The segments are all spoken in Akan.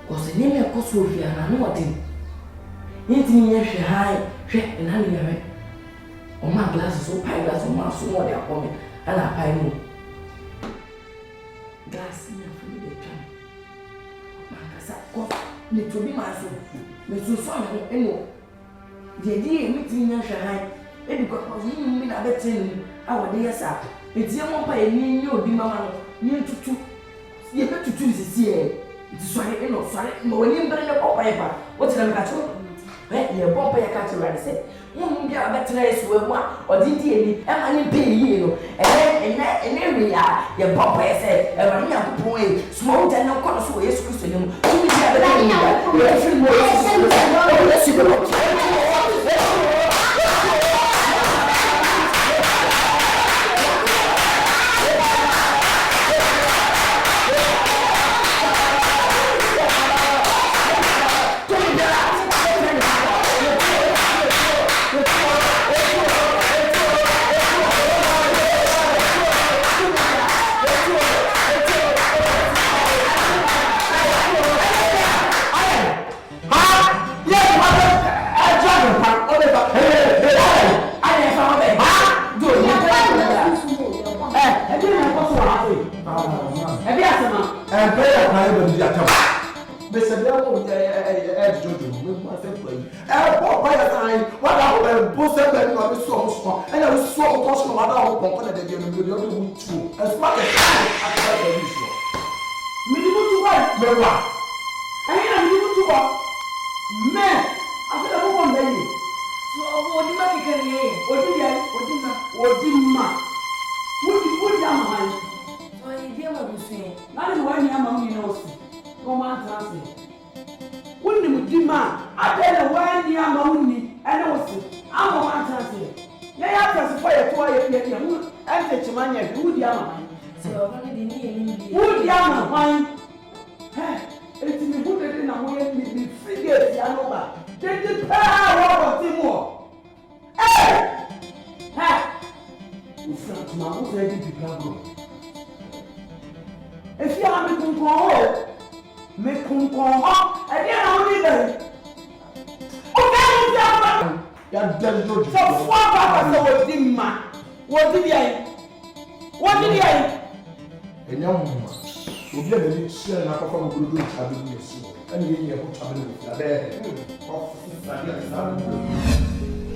Because the name of Kosovo and no thing. Anything you should hide, check and hand me. On my glasses, so pie glass on my so they are coming, and I pie more. Glass in a free day. Man, to be my soul. Mr. Son, anymore. The idea meeting you should hide. Because you mean a better our dear sir. It's your mom by a new be mamma, new to two. You have to choose this year. It's sorry, no, sorry, but when you bring up a paper, what's the matter? Well, you're bomb by a catcher, I said. You get a better race with one or DD, and I didn't pay you. And then we are, your bomb by a said, and I am boy, small and no color, so yes, Christian. You will have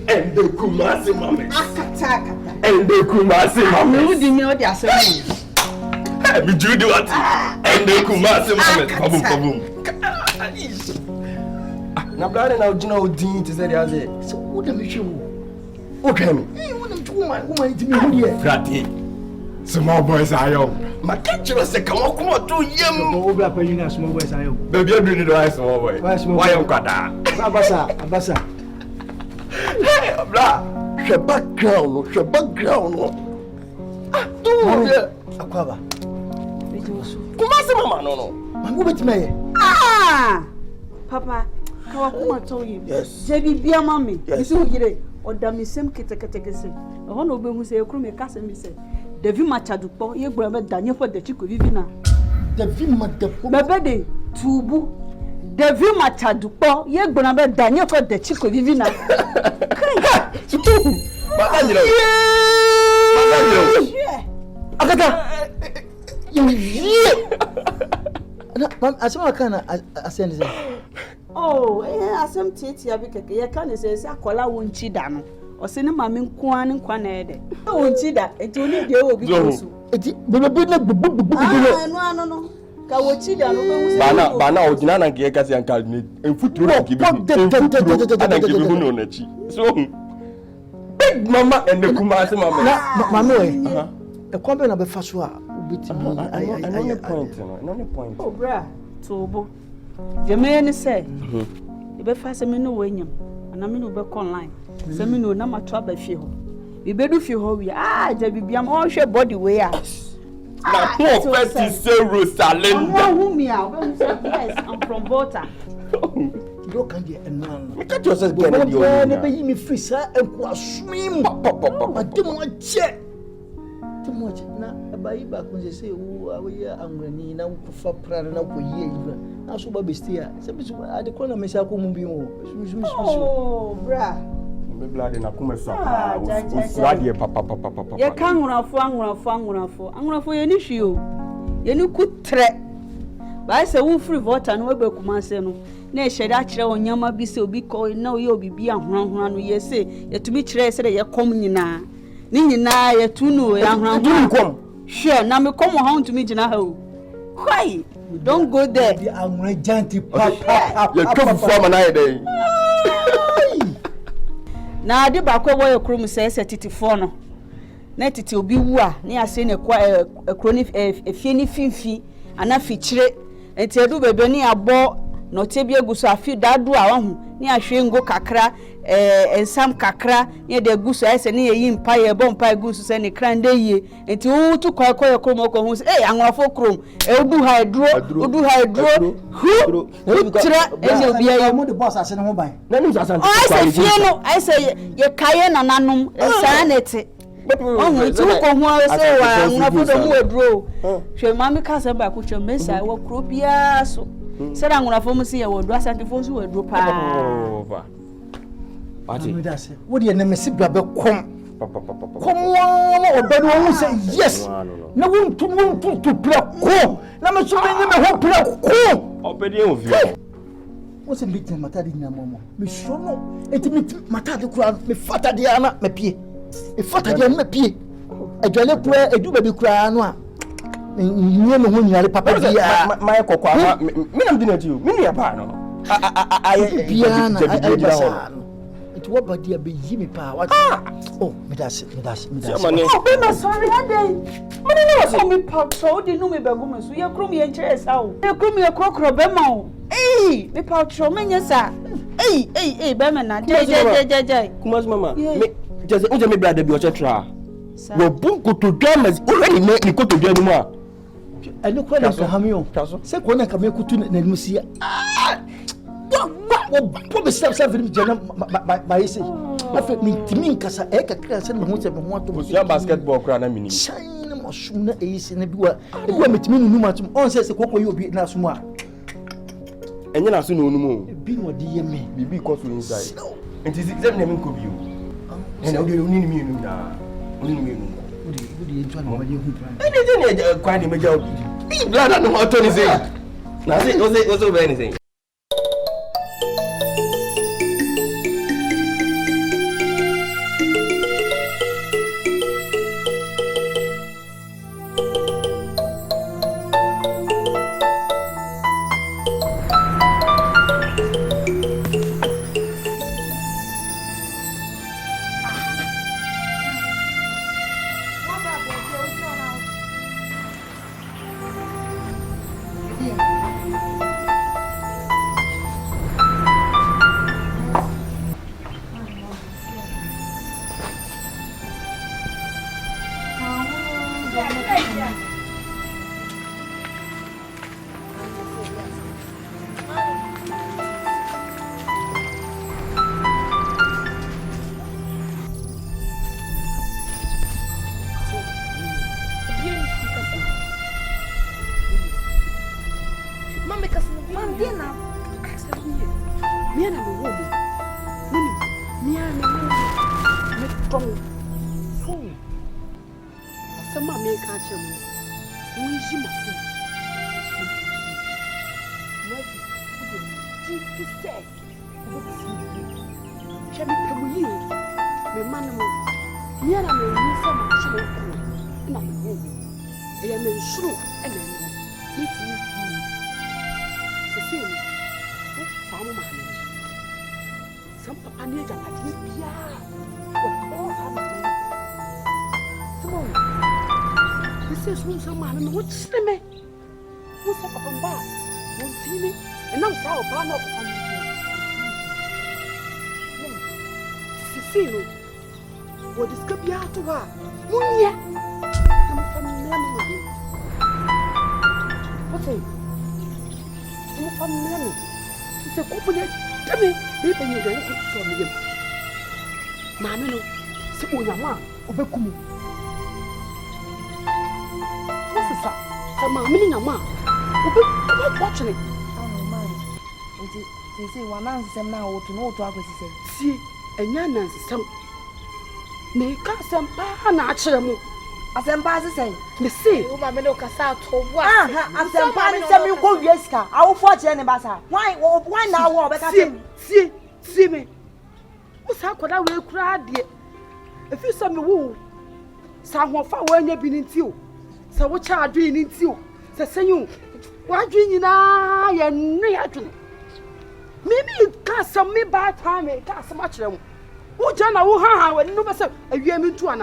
and the Kumasi Mammy. And the Kumasi Mammy. Who did you know the assembly? Me Judy what? And the Kumasi Mammy. Kaboom. Now, brother, now, you know, Dean to say, so what am I sure? Okay, me. Hey, what am I woman to me here? Fratty. Small boys are young. My catcher said, come on, 2 years. Small boys are young. Baby, I'm doing the right small boy. Why am I? Abasa. Hey, blah. She background. Ah, don't Aquaba. Kumasi mama, no. Mangu bet me. Ah, Papa, Kawakuma told you. Yes. Jebi bia mami. Yes. You see, or damisem kete. I want to be who say, Krume Cassim say. Devi Machadupo, you brother Daniel for the Chico Vivina. Devi Matapo, Tubu. Devi Machadupo, you brother Daniel for the Chico Vivina. Oh, I some titi abike ya kan say akola wonchi da no. O se ne mame nkoa ne nkwa na ede. Wonchi da, enti oni de obi kosu. Enti bebe na bubu. Ah, no. Ka wochi da no be hu. Bana ogina na nke kasi anka enfuturo nke bi. Ana nke bi hu no na chi. So big mama and the Kumasi mama. Mama eh. E kwambe na be fa so a obetimi. Any point. Oh bra, tobo. The man say, you be fast a minute when you and I'm in back online. Some minute no matter about feel. We better feel how we are, Jabby, I'm all your body way. Na prophet is Rosalinda. Yes, I'm from Volta. You can't get a man. You can't just get a man. Never me free, sir, and swim. I didn't want check. Too much. Now, by back when they say, oh, we are angry now for prayer and for years. Now, so baby, stay. I declare myself, oh, brah. Blood in a commercial. Papa. You can't run for any issue. You could tread. But I say, who free vote and we come and say no. Ne shed actually on Yama be so be called no, you'll be a run. Ye say, yet to be traced at your coming na. Nina, ye two no, young run come. Sure, now me come home to me, Janaho. Why? Don't go there. I'm a gentle papa. You come from an idea. Na ade bakwa wo ekrom se setiti fo no na titi obi wu a ne ase ne kwa ekroni efie ni finfi ana fichire enti edu bebe ni abo no tebi eguso afi dadu a wahu ne ahwe ngo kakra ensam kakra ne de eguso ese ne yi mpa ye bo mpa eguso se ne krande yie enti wo tu kwa ekrom ko hu se anwafo krom edu ha edro hu tra eze obi ayi mo de boss ase ne ho ban na nim sasan I say no I say ye kaye na nanom sanete oh tu ko hu say wa anwafo do mu edro hwe mami ka se ba ko hwe mesa wo kro bia so se da anwafo mu se ye wo do asante fo so wo edro pa Party. What do you name si bra be kom obedi won say yes na won to play ko na me so me ho play ko obedi en vie what's a bit matter di na momo me so no etimi matter de kura me fata de ana me pie e fata de me pie adwale kura edu baby kura no a nyi me ho nyare papa dia my kokwa me nam di na ti o me ya ba no bia na what about the baby pa what oh me that's oh be my sorry dey me no so me patrol dey no me begu me so ye krom ye nche esa o ye krom ye krokro be ma o me patrol me nyesa be me na je kumas mama me just unje me brother bi o chetra wo bun ko to dramas already me ni ko to dwa ni mu a eni ko na hamio se ko na ka me kutu na ni musia what be self film jana my say afi mi timi nkasa e kakra se me ho se me ho ato ya basketball kra na mini shine mo sum na e se na biwa e biwa metimi nunu matum on se kokko yi obi na sum a enye na so na onum o bi no di ye me bibi ko so inside enti zem na me ko bi o ene odi oni ni mi nu na oni ni mi nu odi enjo na wale hu plan ene je kwa ni meja obi bi blada no auto ni say na say o say be anything family. It's a company. Tell me, maybe you're going to put me. Mamma, no, so your mom, Obekum. What's this? Some mammy, a man. Watching it. Oh, man. They say one answer now to know to what he said. See, and yan answer some. Make us some natural. As I'm passing, say, me see. Oh, my milk is out of what? As I'm passing, you go, yes, I will watch any matter. Why now? See me. What's how could I will cry, dear? If you saw me woo, someone far when you've been into you. So what child doing into you? Say you, why dreaming now? You're near to me. Maybe you can't some me bad time, it can't so much. Who Jana will have when no matter a year into an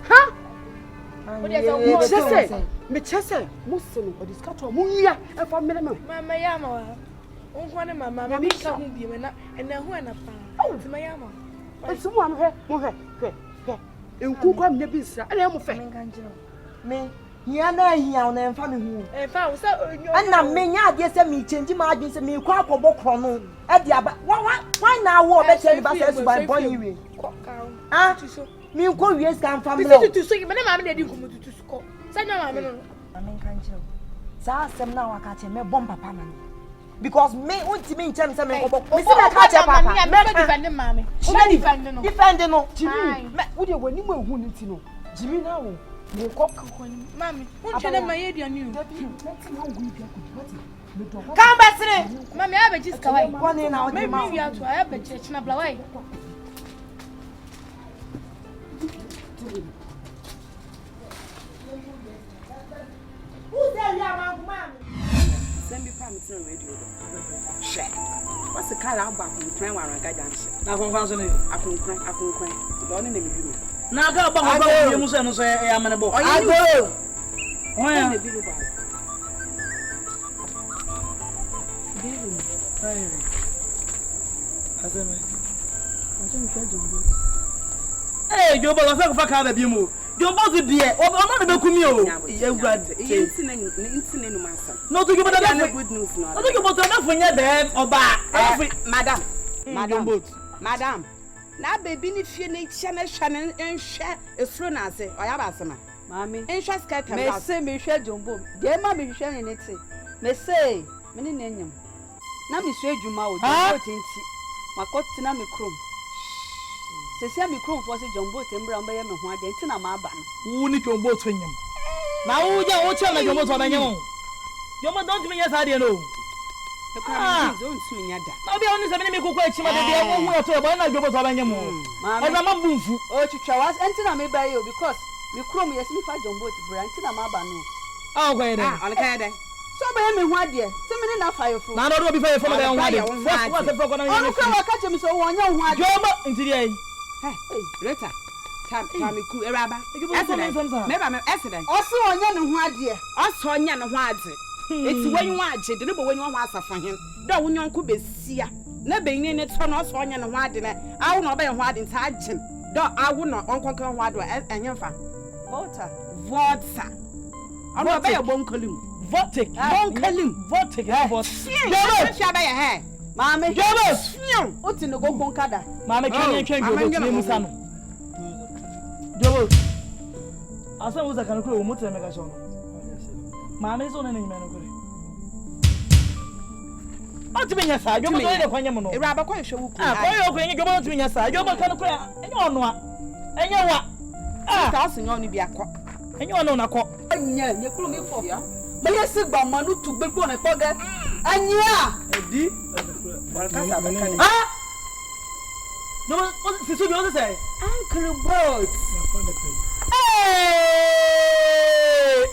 huh? Me chese, Muslim, or this cattle, Munya, and for minimum. Mamma Yama. One of my mamma, me come be and then when I found my Yama. And someone here, and cook on the business. I am a fan. Me, Yana, Yan, and family. And now, me, yes, me changing margins and me crop or book chrono. At the other, why now war better by Bonnie? Ah, me go, yes, come from to see my mamma didn't come to school. Say no, I'm in country. Some now I catch him a bomb papa. Because me want to mean terms of me. Catch up, mammy. Defending no. Jimmy, would you when you were wounded to know? Jimmy now. You cock, mammy. Won't you let my aid on you? Come back, mammy. I just come one in our maybe you have to have a church and a blow. Who's there, young man? Send me promise on radio. Share. What's the color of back on the train where I got dance? Now, from Fanson, I can cry. Don't name you. Now, go back to Musa and say, I am a boy. I go. Why am I the video? Hey, you're about to fuck out of you. You're about to be a not the Kumio. No, to give another good news. I think about enough when you're there or back. Madam. Now, baby, if you need Shannon and share a throne, I say, I have asked him. Mammy, and she's got me say, me share Jumbo. Dear mammy, sharing it. May say, many name. Now, Miss Jumao, my cotton, me crum. Se me crom for se Jumbo tembra mba ye me ho ade nti na ma aba no wo ni Jumbo twanyam na wo ja wo che na Jumbo to banyam Jumbo don't me yes ade no e kwa me don't me nya da na bia oni se me kokwa echi ma de bia wo hu to ba na Jumbo to banyam e na ma bumfu o twitwa was nti na me ba ye because me crom yes me fa Jumbo ti bra nti na ma aba no ah kwa ye de on ka ye de so ba ye me ho ade se me na fa ye fo na no do bi fa ye fo ba ye ho ade what se fo ko na ye me o ka che me so wo nya ho ade Jumbo nti de hey, Rita. Time ku eraba. Meba me accident. Oso onya ne ho ade. Oso onya ne ho ade. Eti wanyu age de ne bo wanyu ho asafa hen. Da wonyanko besia. Na benyin ne to no oso onya ne ho ade na. Awo na oba ye ho ade nta agem. Da awo na onkonkan ho ade enyemfa. Volta. Ono oba ye bonkalim. Votic. Bonkalim. Votic. Yo, shaba ye he. Mame, Jobos! What's in the go bonkada? Mame, can you Musano? Jobos. I saw was a can crew, Mutter Megason. Mame is on any man. What do you mean, yes, I don't know when you're a rabbi. Quite sure. Ah, when you go to me, yes, I don't know cry. And you know what? And you what? Ah, thousand only be a cock. And you know, a cock. And yeah, you could me for you. But yes, but Manu to be born a forget. And yeah, ah, no, what is you say? Uncle Boat.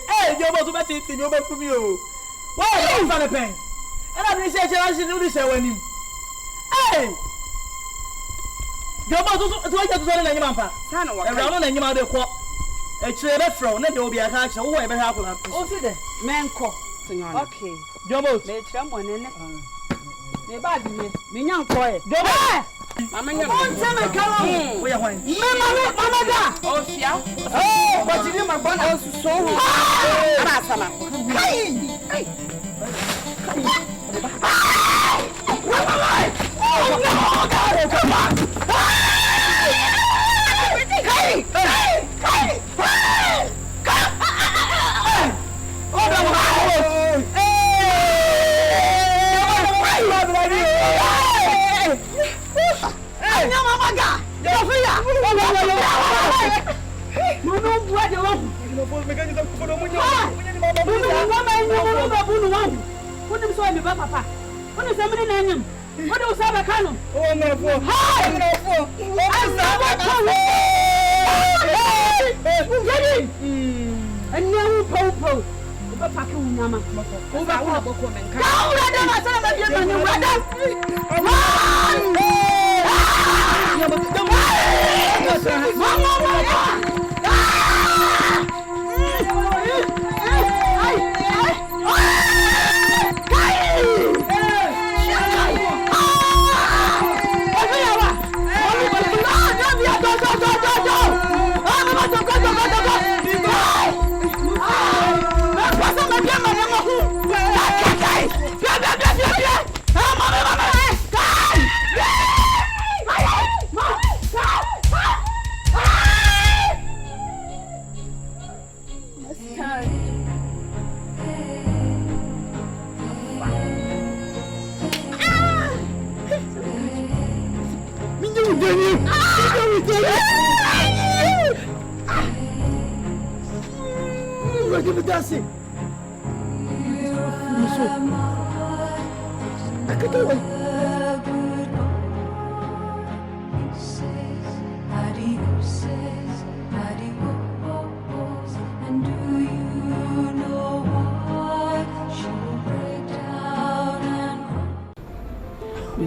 Hey, you're about to bet it in your bed from you. Why are you on a pen? And I didn't say I should do this when him. Hey, you're about to get to tell any mampa. Around and you might have caught a chair from, then there will be a catch. Oh, ever happen. Oh, see the man call. Okay. Jobos. Me tramon ene. Me bag me nyan koe. Jobos. Mama nyan. On tell me come. We are one. Mama da. Oh, sia. Oh, but you my bona. Oh, so. Ara sama. Hey. Hey. me papa. When is somebody name? What do you say about Kano? Oh no, hi, no, and now Popo. Papa Kunama. Over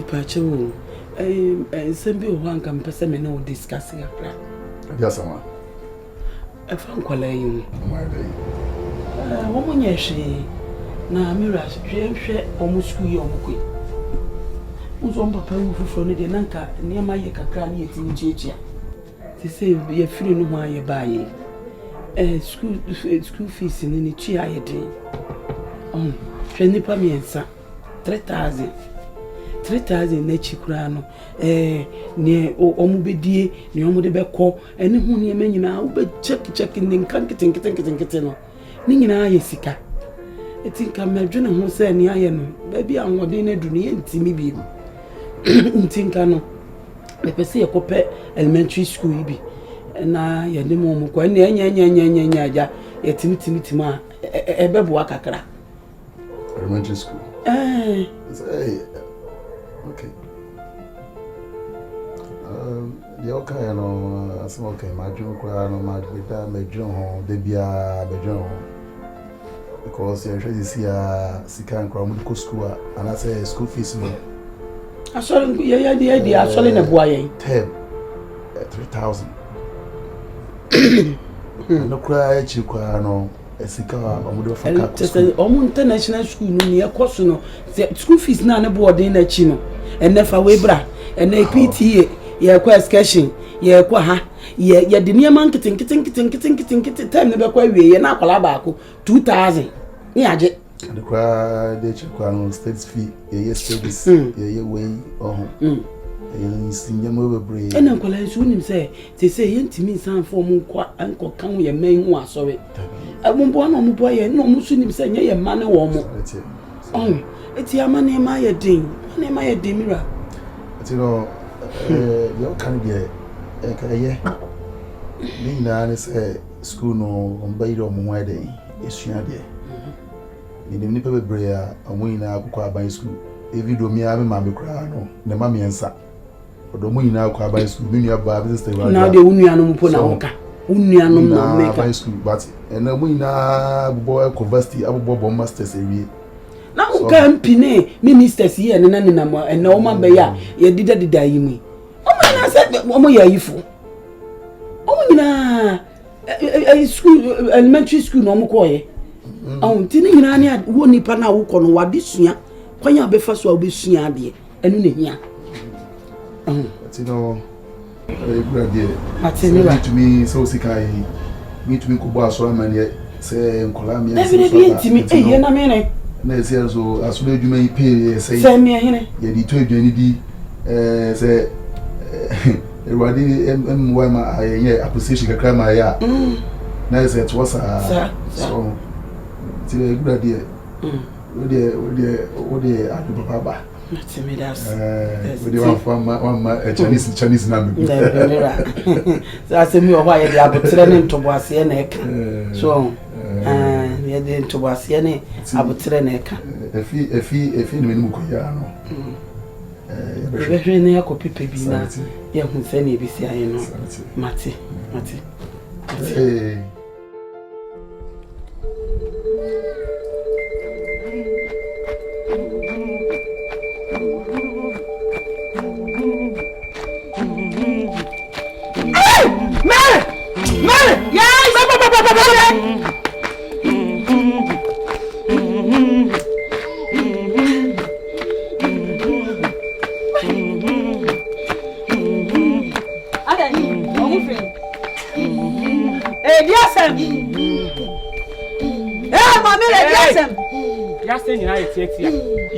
Pacho, Sembi one can person no discussing a plan. Yes, sir. A phone call you. My day. Woman, yes, she. Now, Miras, share almost we on quick. Who's on Papa who from the Nanka near my Yakakani at Nigeria? They say be a feeling why you buy school fees in any chair. Oh, 20 pamiensa 3,000. 3,000 nechi kurano ne omubedie ne omude beko ene hu ne manyina wo be check ne nkan keten no ne nyina aye sika etinka madwene hu se ne aye no ba bi anwode ne du ne ntimi bi ntinka no me pese ye kope elementary school bi na ye ne mo ko ne nya aja ye timi a ebebo akakra Elementary school. Okay. The okay, no, some okay, my dream cry, no, my dream home, they be a bedroom because you actually see a Sikan Cromwell school, and I say school fees. I saw the idea, I saw in a boy 3,000. No cry, you cry, no. International school near Cosuno, school fees none aboard in a chino, and never webra, and a PTA, ye quest cashing, ye quaha, ye the near marketing, kitting, time never quite we, and Apalabaco, 2,000. Yajet. And the cry, they check on state's fee, ye states, ye way, oh. And Uncle Soon say, they say, intimate son for Munqua, Uncle Come, your main who are sorry. I won't born on boy, and no Muslim say, ye man or more. Oh, it's your money, my ding, money, my demira. But you know, your candidate, Nina is a school no on Bay or Mwade, is Shadi. In the Nipper Brea, a winner by school. If you do me, I'm a mammy crano, the mammy and son. Now the Union Ponaoka, Union by school, but and the winner boy conversely, Abu masters area. Now can Pine, ministers here and Nanama, and no man Baya, ye did the daimi. Oh, man, I said, Omo Yaifu. Oh, na a school, elementary school, no more. Oh, Tinny, won't nipana who can what this year, when you be first will be seen, and here. But you know, very good idea. Need to me, so sick. I meet to me, Kuba, so I'm say, Columbia. Never to me, a minute. Next year, so as soon as you may pay, say, send me a hinny. You told you, say, everybody, my acquisition, a crime, my ya. Nice, it was a so. It's a good idea. What the Papa? To me, that's Chinese number. So I said, me, why the training to was a neck. So, ye de ntobase ne abotre na eka efi ni menu ko ya no bebe ne yakopi pebi na ye hu se na ebisi aye no mate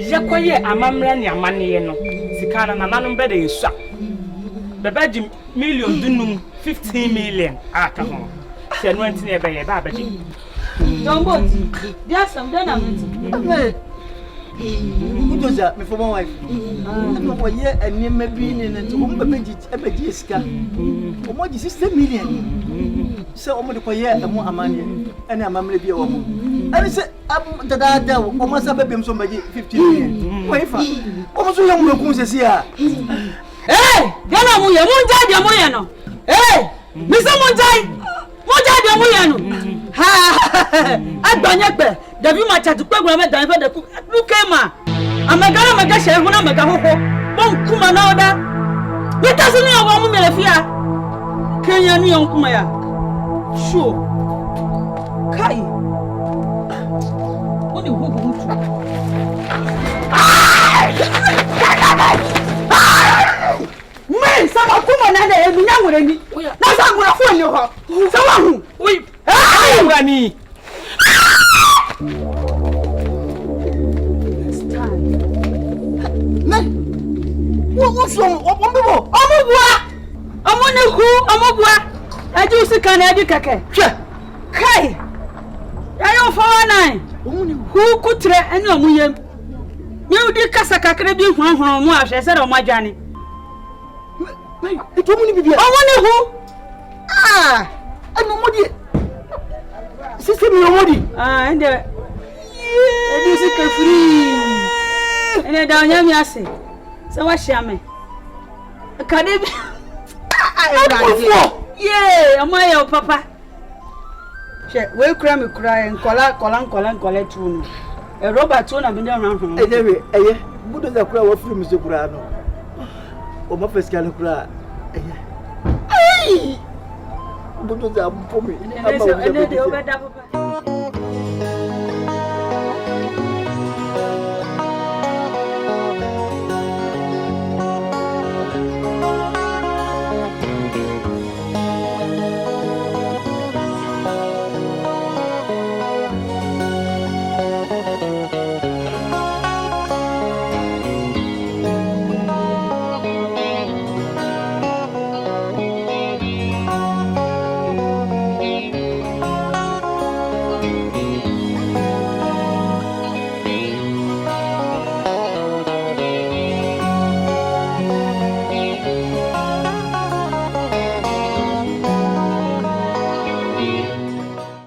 Yakoye amamra ni amane no sikara na nanom be de yesua bebeji million dunum 15 million aka ho se no antine e be ye ba beji Jumbo there's some done am Udoza me for my wife no wo ye enema bi ni nti wo bebeji esika wo mo di 60 million se wo mo de koye emu amane ene amamra bi e wo mo ene se dada wo mo sa bebem so beji 50 million wo ifa wo mo so ye mo ku sesi a gana mu ye mu nja de mu ye no mi se mu nja de mu ye no ha agbanye gbe Davi ma chatu pe gura me dan fe de ku kema amagara maga she hu na maga hoho bon kuma na oda we ta so ni awo mu mele fia kenya ni on kuma ya sure kai oni hu hu tu me sama kuma na de emi nya nwere ni na sa ngura fo ni ho sa wa hu wi ngura ni What's wrong? Omubua. Aju sika na adi keke. Kai. Ayo 49. Hu kutre ene omuyem. Mi udi kasa kakre bi hwanhwan mu ahwe se de omadwane. Eto mu ni bibia. Omuni hu. Eno modi. System yo modi. Ende. Edi sika free. Ene da onyam yase. Se wa shiame. Kade bi. Yeah, amaye papa. She we kura me kura nkola tu no. E Robert tu na bi na hwan. Edewe eye. Budo za kura wa free mi se kura no. O ma feska no kura eye. Ai! Budo za mpo mi. Ene de obeda papa.